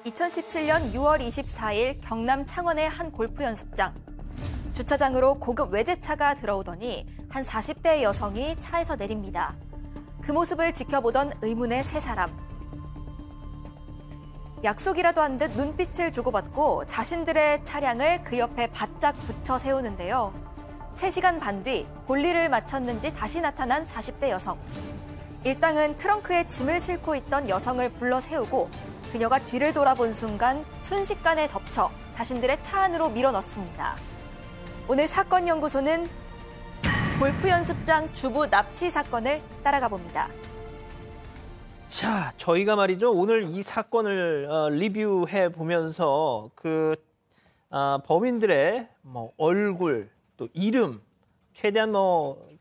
2017년 6월 24일 경남 창원의 한 골프 연습장. 주차장으로 고급 외제차가 들어오더니 한 40대 여성이 차에서 내립니다. 그 모습을 지켜보던 의문의 세 사람. 약속이라도 한 듯 눈빛을 주고받고 자신들의 차량을 그 옆에 바짝 붙여 세우는데요. 3시간 반 뒤 볼일을 마쳤는지 다시 나타난 40대 여성. 일당은 트렁크에 짐을 싣고 있던 여성을 불러 세우고 그녀가 뒤를 돌아본 순간 순식간에 덮쳐 자신들의 차 안으로 밀어넣습니다. 오늘 사건연구소는 골프 연습장 주부 납치 사건을 따라가 봅니다. 자, 저희가 말이죠. 오늘 이 사건을 리뷰해 보면서 범인들의 얼굴 또 이름 최대한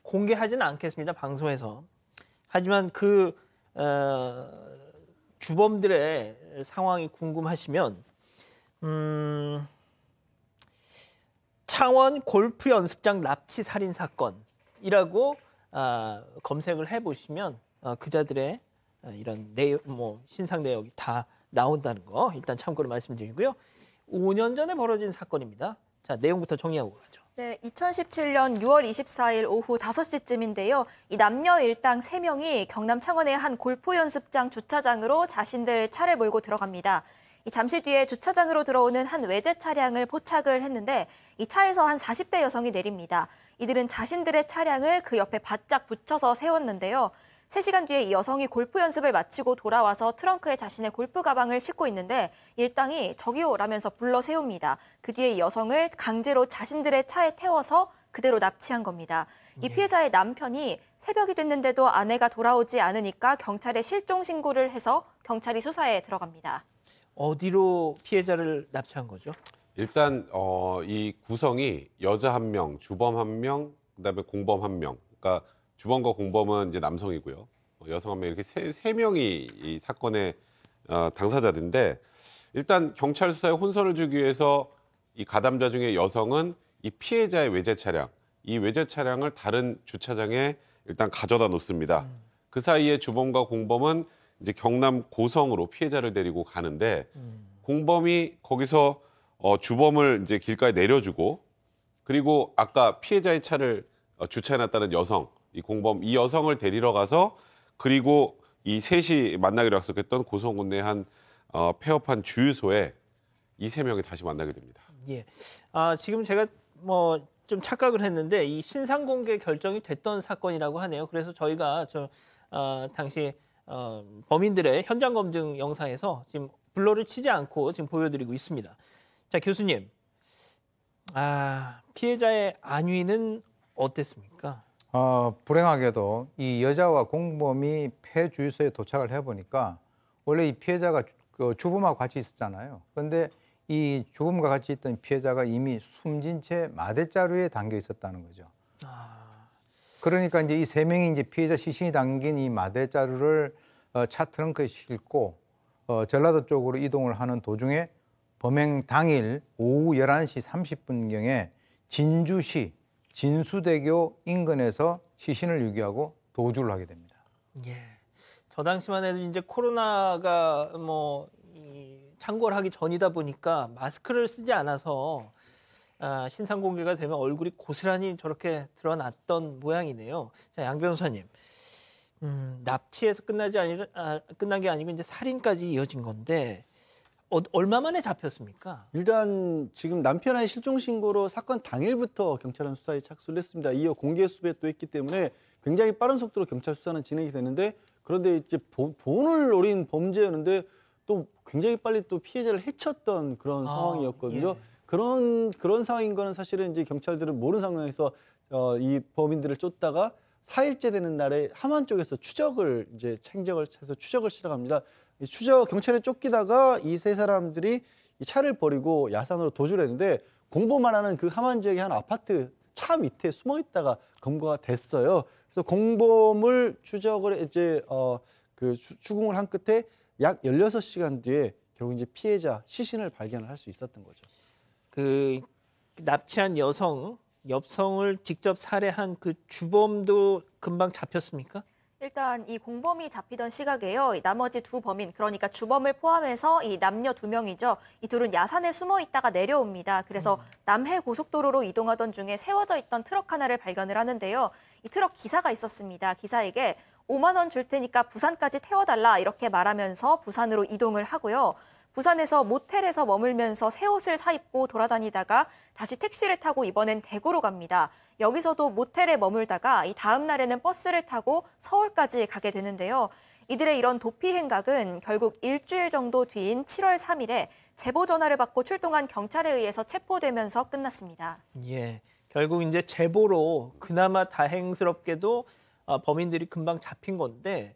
공개하지는 않겠습니다. 방송에서. 하지만 주범들의 상황이 궁금하시면 창원 골프 연습장 납치 살인 사건이라고 검색을 해보시면 그자들의 이런 신상 내역이 다 나온다는 거 일단 참고로 말씀드리고요. 5년 전에 벌어진 사건입니다. 자, 내용부터 정리하고 가죠. 네, 2017년 6월 24일 오후 5시쯤인데요. 이 남녀 일당 3명이 경남 창원의 한 골프 연습장 주차장으로 자신들 차를 몰고 들어갑니다. 잠시 뒤에 주차장으로 들어오는 한 외제 차량을 포착을 했는데 이 차에서 한 40대 여성이 내립니다. 이들은 자신들의 차량을 그 옆에 바짝 붙여서 세웠는데요. 3시간 뒤에 이 여성이 골프 연습을 마치고 돌아와서 트렁크에 자신의 골프 가방을 싣고 있는데 일당이 저기요 라면서 불러 세웁니다. 그 뒤에 이 여성을 강제로 자신들의 차에 태워서 그대로 납치한 겁니다. 이 피해자의 남편이 새벽이 됐는데도 아내가 돌아오지 않으니까 경찰에 실종 신고를 해서 경찰이 수사에 들어갑니다. 어디로 피해자를 납치한 거죠? 일단 이 구성이 여자 1명, 주범 1명, 그다음에 공범 1명. 그러니까 주범과 공범은 이제 남성이고요. 여성 1명 이렇게 세 명이 이 사건의 당사자인데 일단 경찰 수사에 혼선을 주기 위해서 이 가담자 중에 여성은 이 피해자의 외제 차량, 이 외제 차량을 다른 주차장에 일단 가져다 놓습니다. 그 사이에 주범과 공범은 이제 경남 고성으로 피해자를 데리고 가는데 공범이 거기서 주범을 이제 길가에 내려주고 그리고 아까 피해자의 차를 주차해놨다는 여성, 이 공범, 이 여성을 데리러 가서 그리고 이 셋이 만나기로 약속했던 고성군내 한 폐업한 주유소에 이 3명이 다시 만나게 됩니다. 예. 지금 제가 좀 착각을 했는데 이 신상 공개 결정이 됐던 사건이라고 하네요. 그래서 저희가 당시 범인들의 현장 검증 영상에서 지금 블러를 치지 않고 지금 보여드리고 있습니다. 자, 교수님. 피해자의 안위는 어땠습니까? 불행하게도 이 여자와 공범이 폐주유소에 도착을 해보니까 원래 이 피해자가 주범하고 같이 있었잖아요. 그런데 이 주범과 같이 있던 피해자가 이미 숨진 채 마대자루에 담겨 있었다는 거죠. 그러니까 이제 이 3명이 이제 피해자 시신이 담긴 이 마대자루를 차 트렁크에 싣고 전라도 쪽으로 이동을 하는 도중에 범행 당일 오후 11시 30분경에 진주시 진수대교 인근에서 시신을 유기하고 도주를 하게 됩니다. 예. 저 당시만 해도 이제 코로나가 창궐 하기 전이다 보니까 마스크를 쓰지 않아서 신상 공개가 되면 얼굴이 고스란히 저렇게 드러났던 모양이네요. 자, 양 변호사님. 납치에서 끝난 게 아니고 이제 살인까지 이어진 건데 얼마 만에 잡혔습니까? 일단 지금 남편의 실종 신고로 사건 당일부터 경찰은 수사에 착수를 했습니다. 이어 공개 수배 또 했기 때문에 굉장히 빠른 속도로 경찰 수사는 진행이 되는데 그런데 이제 돈을 노린 범죄였는데 또 굉장히 빨리 또 피해자를 해쳤던 그런 상황이었거든요. 예. 그런 상황인 거는 사실은 이제 경찰들은 모르는 상황에서 이 범인들을 쫓다가 4일째 되는 날에 함안 쪽에서 추적을 해서 추적을 시작합니다. 경찰에 쫓기다가 이 3사람들이 이 차를 버리고 야산으로 도주를 했는데 공범 하나는 그 함안 지역의 한 아파트 차 밑에 숨어 있다가 검거가 됐어요. 그래서 공범을 추적을 추궁을 한 끝에 약 16시간 뒤에 결국 이제 피해자 시신을 발견을 할 수 있었던 거죠. 그 납치한 여성을 직접 살해한 그 주범도 금방 잡혔습니까? 일단 이 공범이 잡히던 시각에요. 이 나머지 두 범인, 그러니까 주범을 포함해서 이 남녀 2명이죠. 이 둘은 야산에 숨어 있다가 내려옵니다. 그래서 남해 고속도로로 이동하던 중에 세워져 있던 트럭 하나를 발견을 하는데요. 이 트럭 기사가 있었습니다. 기사에게 5만 원 줄 테니까 부산까지 태워달라 이렇게 말하면서 부산으로 이동을 하고요. 부산에서 모텔에서 머물면서 새 옷을 사입고 돌아다니다가 다시 택시를 타고 이번엔 대구로 갑니다. 여기서도 모텔에 머물다가 이 다음 날에는 버스를 타고 서울까지 가게 되는데요. 이들의 이런 도피 행각은 결국 일주일 정도 뒤인 7월 3일에 제보 전화를 받고 출동한 경찰에 의해서 체포되면서 끝났습니다. 예, 결국 이제 제보로 그나마 다행스럽게도 범인들이 금방 잡힌 건데,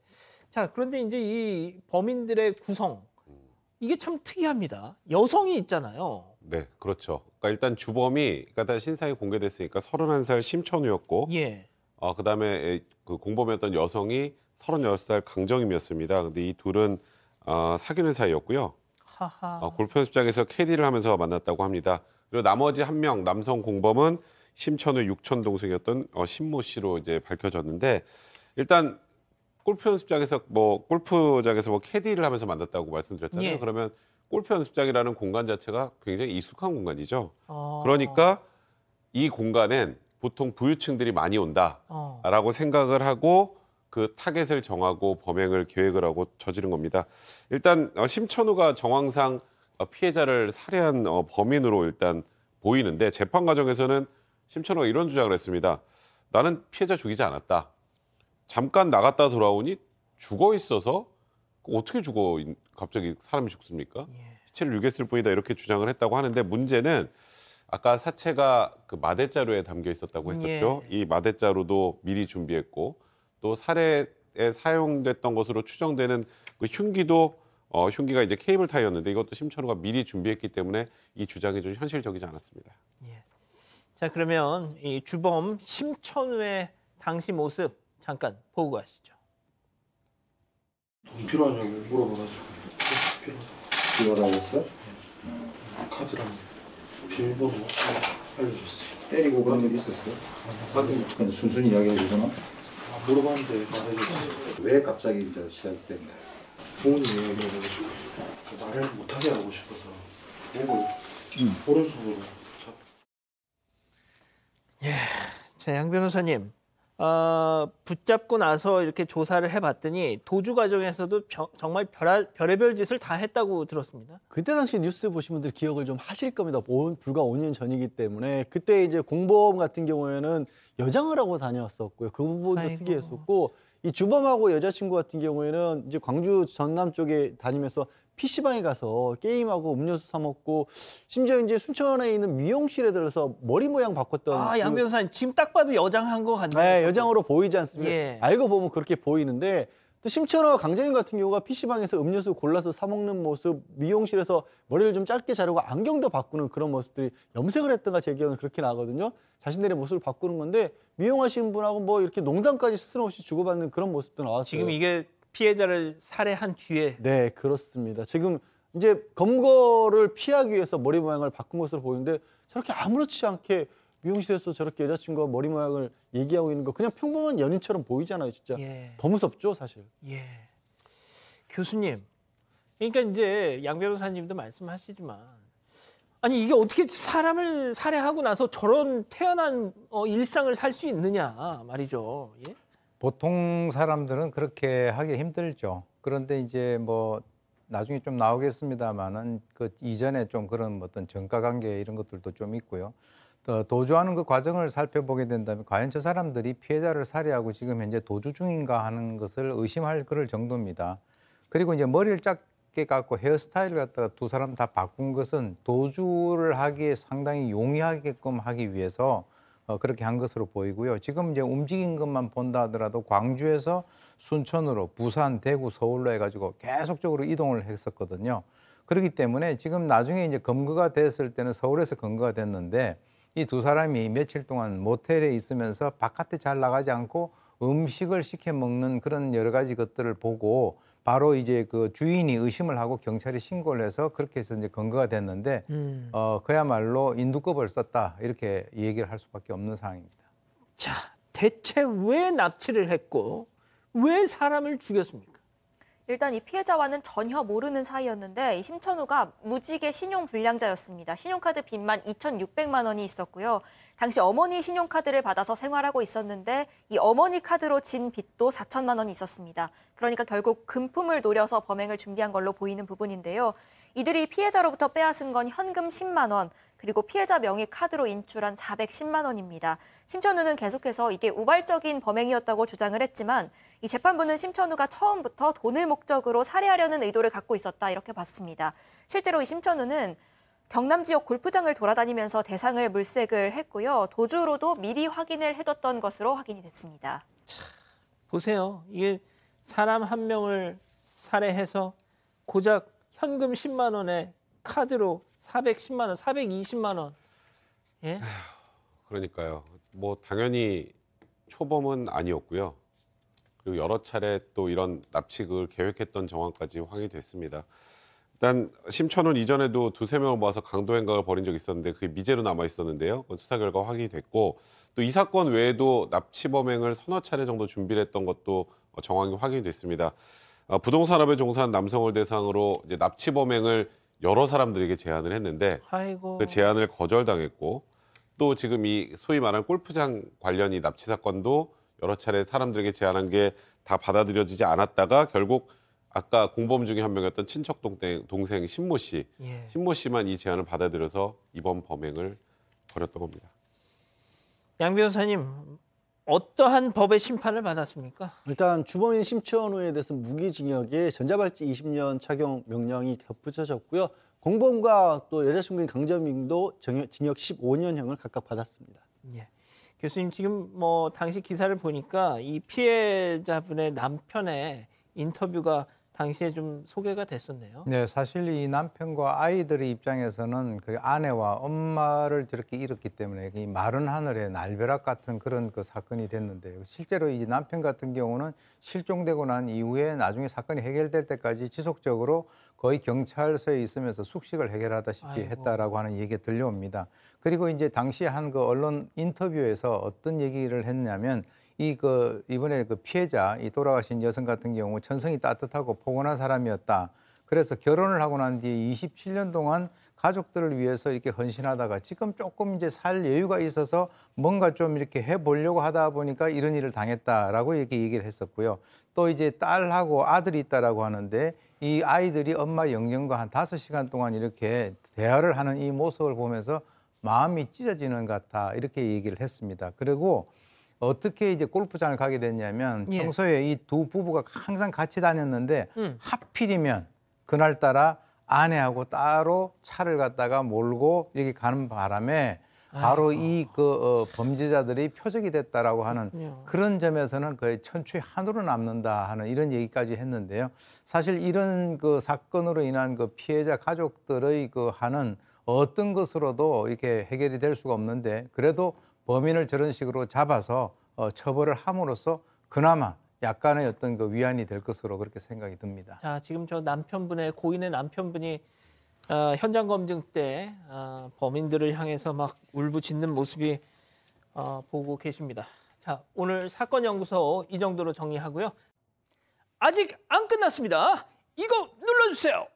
자, 그런데 이제 이 범인들의 구성, 이게 참 특이합니다. 여성이 있잖아요. 네, 그렇죠. 그러니까 일단 주범이 그러니까 신상이 공개됐으니까 31살 심천우였고, 예. 그다음에 그 공범이었던 여성이 36살 강정임이었습니다. 근데 이 둘은 사귀는 사이였고요. 하하. 골프 연습장에서 캐디를 하면서 만났다고 합니다. 그리고 나머지 한 명 남성 공범은 심천우 육촌 동생이었던 신모 씨로 이제 밝혀졌는데, 일단 골프 연습장에서 골프장에서 캐디를 하면서 만났다고 말씀드렸잖아요. 예. 그러면 골프 연습장이라는 공간 자체가 굉장히 익숙한 공간이죠. 어. 그러니까 이 공간엔 보통 부유층들이 많이 온다라고 생각을 하고 그 타겟을 정하고 범행을 계획을 하고 저지른 겁니다. 일단 심천우가 정황상 피해자를 살해한 범인으로 일단 보이는데, 재판 과정에서는 심천우가 이런 주장을 했습니다. 나는 피해자 죽이지 않았다. 잠깐 나갔다 돌아오니 죽어 있어서 어떻게 갑자기 사람이 죽습니까? 시체를 유기했을 뿐이다 이렇게 주장을 했다고 하는데, 문제는 아까 사체가 그 마대자루에 담겨 있었다고 했었죠. 예. 이 마대자루도 미리 준비했고, 또 살해에 사용됐던 것으로 추정되는 그 흉기도 흉기가 이제 케이블 타이였는데, 이것도 심천우가 미리 준비했기 때문에 이 주장이 좀 현실적이지 않았습니다. 예. 자, 그러면 이 주범 심천우의 당시 모습 잠깐 보고 가시죠. 돈 필요하냐고 물어봐가지고 필요하다고 했어요? 카드랑 비밀번호 알려줬어. 때리고 그런 적 있었어요? 그냥 순순히 이야기해 주잖아. 물어봤는데 말해줬어. 왜 갑자기 이제 시작됐나요? 부모님이 얘기해가지고 말을 못하게 하고 싶어서 목을 오른손으로 잡. 자, 양 변호사님, 붙잡고 나서 이렇게 조사를 해봤더니 도주 과정에서도 정말 별의별 짓을 다 했다고 들었습니다. 그때 당시 뉴스 보신 분들 기억을 좀 하실 겁니다. 불과 5년 전이기 때문에 그때 이제 공범 같은 경우에는 여장을 하고 다녔었고요. 그 부분도 아이고. 특이했었고, 이 주범하고 여자친구 같은 경우에는 이제 광주 전남 쪽에 다니면서 PC방에 가서 게임하고 음료수 사 먹고, 심지어 이제 순천에 있는 미용실에 들어서 머리 모양 바꿨던 양 변호사님, 지금 딱 봐도 여장한 것 같네요. 네, 여장으로 보이지 않습니까? 예. 알고 보면 그렇게 보이는데, 또 심천호와 강정인 같은 경우가 PC방에서 음료수 골라서 사 먹는 모습, 미용실에서 머리를 좀 짧게 자르고 안경도 바꾸는 그런 모습들이 염색을 했던가 제 기억은 그렇게 나거든요. 자신들의 모습을 바꾸는 건데, 미용하시는 분하고 뭐 이렇게 농담까지 스스럼없이 주고받는 그런 모습도 나왔어요. 지금 이게 피해자를 살해한 뒤에 네, 그렇습니다. 지금 이제 검거를 피하기 위해서 머리 모양을 바꾼 것으로 보이는데, 저렇게 아무렇지 않게 미용실에서 저렇게 여자친구가 머리 모양을 얘기하고 있는 거 그냥 평범한 연인처럼 보이잖아요, 진짜. 예. 더 무섭죠, 사실. 예. 교수님, 그러니까 이제 양 변호사님도 말씀하시지만, 아니 이게 어떻게 사람을 살해하고 나서 저런 태어난 일상을 살 수 있느냐 말이죠. 예? 보통 사람들은 그렇게 하기 힘들죠. 그런데 이제 뭐 나중에 좀 나오겠습니다만은 그 이전에 좀 그런 어떤 전과 관계 이런 것들도 좀 있고요. 또 도주하는 그 과정을 살펴보게 된다면 과연 저 사람들이 피해자를 살해하고 지금 현재 도주 중인가 하는 것을 의심할 그럴 정도입니다. 그리고 이제 머리를 짧게 깎고 헤어스타일을 갖다가 두 사람 다 바꾼 것은 도주를 하기에 상당히 용이하게끔 하기 위해서 그렇게 한 것으로 보이고요. 지금 이제 움직인 것만 본다 하더라도 광주에서 순천으로 부산, 대구, 서울로 해가지고 계속적으로 이동을 했었거든요. 그렇기 때문에 지금 나중에 이제 검거가 됐을 때는 서울에서 검거가 됐는데, 이 두 사람이 며칠 동안 모텔에 있으면서 바깥에 잘 나가지 않고 음식을 시켜 먹는 그런 여러 가지 것들을 보고 바로 이제 그 주인이 의심을 하고 경찰에 신고를 해서 그렇게 해서 이제 검거가 됐는데, 그야말로 인두껍을 썼다 이렇게 얘기를 할 수밖에 없는 상황입니다. 자, 대체 왜 납치를 했고 왜 사람을 죽였습니까? 일단 이 피해자와는 전혀 모르는 사이였는데 이 심천우가 무직의 신용불량자였습니다. 신용카드 빚만 2,600만 원이 있었고요. 당시 어머니 신용카드를 받아서 생활하고 있었는데 이 어머니 카드로 진 빚도 4천만 원이 있었습니다. 그러니까 결국 금품을 노려서 범행을 준비한 걸로 보이는 부분인데요. 이들이 피해자로부터 빼앗은 건 현금 10만 원, 그리고 피해자 명의 카드로 인출한 410만 원입니다. 심천우는 계속해서 이게 우발적인 범행이었다고 주장을 했지만 이 재판부는 심천우가 처음부터 돈을 목적으로 살해하려는 의도를 갖고 있었다 이렇게 봤습니다. 실제로 이 심천우는 경남 지역 골프장을 돌아다니면서 대상을 물색을 했고요. 도주로도 미리 확인을 해뒀던 것으로 확인이 됐습니다. 보세요. 이게 사람 한 명을 살해해서 고작 현금 10만 원에 카드로 410만 원, 420만 원. 예? 그러니까요. 뭐 당연히 초범은 아니었고요. 그리고 여러 차례 또 이런 납치극을 계획했던 정황까지 확인이 됐습니다. 일단 심천우는 이전에도 두세 명을 모아서 강도 행각을 벌인 적이 있었는데 그게 미제로 남아 있었는데요. 그건 수사 결과 확인이 됐고 또 이 사건 외에도 납치 범행을 서너 차례 정도 준비를 했던 것도 정황이 확인이 됐습니다. 부동산업에 종사한 남성을 대상으로 이제 납치 범행을 여러 사람들에게 제안을 했는데 아이고. 그 제안을 거절당했고 또 지금 이 소위 말하는 골프장 관련 이 납치 사건도 여러 차례 사람들에게 제안한 게 다 받아들여지지 않았다가 결국 아까 공범 중에 한 명이었던 친척 동생 신모 씨, 예. 신모 씨만 이 제안을 받아들여서 이번 범행을 벌였던 겁니다. 양 변호사님, 어떠한 법의 심판을 받았습니까? 일단 주범인 심천우에 대해서 무기징역에 전자발찌 20년 착용 명령이 덧붙여졌고요. 공범과 또 여자친구인 강점인도 징역 15년형을 각각 받았습니다. 예. 교수님 지금 뭐 당시 기사를 보니까 이 피해자분의 남편의 인터뷰가 당시에 좀 소개가 됐었네요. 네, 사실 이 남편과 아이들의 입장에서는 그 아내와 엄마를 저렇게 잃었기 때문에 이 마른 하늘에 날벼락 같은 그런 그 사건이 됐는데 실제로 이 남편 같은 경우는 실종되고 난 이후에 나중에 사건이 해결될 때까지 지속적으로 거의 경찰서에 있으면서 숙식을 해결하다시피 아이고. 했다라고 하는 얘기가 들려옵니다. 그리고 이제 당시에 한 그 언론 인터뷰에서 어떤 얘기를 했냐면 이번에 그 피해자 이 돌아가신 여성 같은 경우 천성이 따뜻하고 포근한 사람이었다. 그래서 결혼을 하고 난 뒤에 27년 동안 가족들을 위해서 이렇게 헌신하다가 지금 조금 이제 살 여유가 있어서 뭔가 좀 이렇게 해보려고 하다 보니까 이런 일을 당했다라고 이렇게 얘기를 했었고요. 또 이제 딸하고 아들이 있다라고 하는데 이 아이들이 엄마 영정과 한 5시간 동안 이렇게 대화를 하는 이 모습을 보면서 마음이 찢어지는 것 같아 이렇게 얘기를 했습니다. 그리고 어떻게 이제 골프장을 가게 됐냐면 예. 평소에 이 두 부부가 항상 같이 다녔는데 하필이면 그날따라 아내하고 따로 차를 갖다가 몰고 이렇게 가는 바람에 바로 이 범죄자들이 표적이 됐다라고 하는 그렇군요. 그런 점에서는 거의 천추의 한으로 남는다 하는 이런 얘기까지 했는데요. 사실 이런 그 사건으로 인한 그 피해자 가족들의 그 하는 어떤 것으로도 이렇게 해결이 될 수가 없는데 그래도 범인을 저런 식으로 잡아서 처벌을 함으로써 그나마 약간의 어떤 그 위안이 될 것으로 그렇게 생각이 듭니다. 자, 지금 저 남편분의 고인의 남편분이 현장 검증 때 범인들을 향해서 막 울부짖는 모습이 보고 계십니다. 자, 오늘 사건 연구소 이 정도로 정리하고요. 아직 안 끝났습니다. 이거 눌러주세요.